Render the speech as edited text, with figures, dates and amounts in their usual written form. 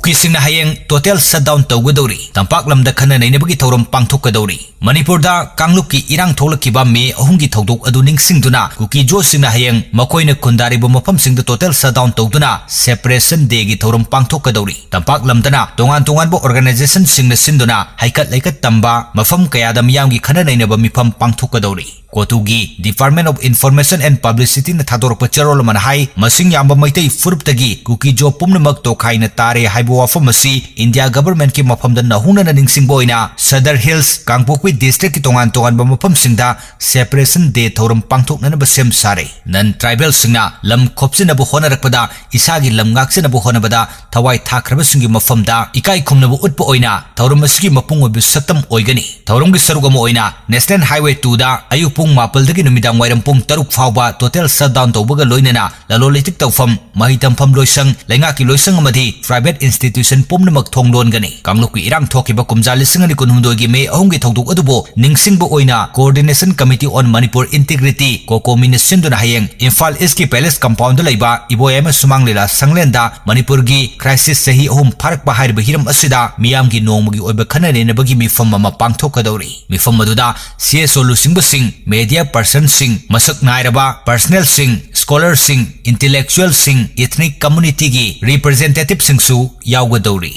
कुकीसिंगना हयेंग total shutdown तौगदौरी तंपाक lambda खना नैनबगी थौरम पांगथोकदौरी मणिपुरदा कांगलुपकी इरांग थोलकिबा मे 3 की थौदोक अदु निंगसिंगदुना कुकी जोसिंगना हयेंग मकोइना खुंदारिबो मफमसिंगदा टोटल शटडाउन तौदुना सेपरेशन डे की थौरम पांगथोकदौरी तंपाक लमदना तोंगान तोंगानबो ऑर्गेनाइजेशन सिंगना सिंदुना हाइकत लाइकत तंबा मफम कयादा मियामगी खना नैनबा मिफम पांगथोकदौरी कोतुगी department of information and publicity न थादोरप चरोल मन हाई मसिंग याम्बा मैतै फुरुपतगी कुकी जो पुमनमक तोखाइना तारे हाइबो वाफम मसी इंडिया गवर्नमेंट की मफमदा नहुना निंगसिंगबोइना सदर हिल्स कांगपोकवी डिस्ट्रिक्ट की तोंगान तोंगान मफम सिंगदा सेपरेशन डे थौरम पांगथोकनब सेम सारे नन ट्राइबल सिंगना लम खोपसिनबो होनरकपदा इसागी लमगाक्सिनबो होनबदा थवाई थाखरब सिंगी मफमदा इकाई खुमनबो उत्प ओइना थौरम मसिगी मपुंग ओइबु सतम ओइगनी थौरम की सरुगम ओइना नेशनल हाईवे 2 दा अयु पुंग मापलदगी नुमिदांग वाइरम पुंग 3 फावबा टोटल शटडाउन तौबगा लोइनना ललोलितिक तौफम महितमफम लोइसंग लेंगाकी लोइसंग अमदी प्राइवेट इंस्टीट्यूशन पुमनमक थोंगलोनगनी कांगलुकी इरांग थोकिबा कुमजा लिसिंगनि कुनहुमदोगी मे 3 की थौदोक अदुबो निंगसिंगबो ओइना coordination committee on Manipur integrity कोकोमिन सिंदुना हयेंग इम्फाल ईस्ट की पैलेस कंपाउंड लैबा इबोयम सुमांग लीला संगलेंदा मणिपुर की क्राइसिस सही 3 फारक हाइरब हिरम असिदा मियामगी नोंगमगी ओइबा खननेनबगी मिफम अमा पांगथोकदौरी मिफम मदुदा सीएसओ लुसिंग सिंह मीडिया पर्सन सिंह मसक नायरबा पर्सनल सिंह स्कॉलर सिंह इंटेलेक्चुअल सिंह एथनिक कम्युनिटी की रिप्रेजेंटेटिव सिंह सु यावगदौरी।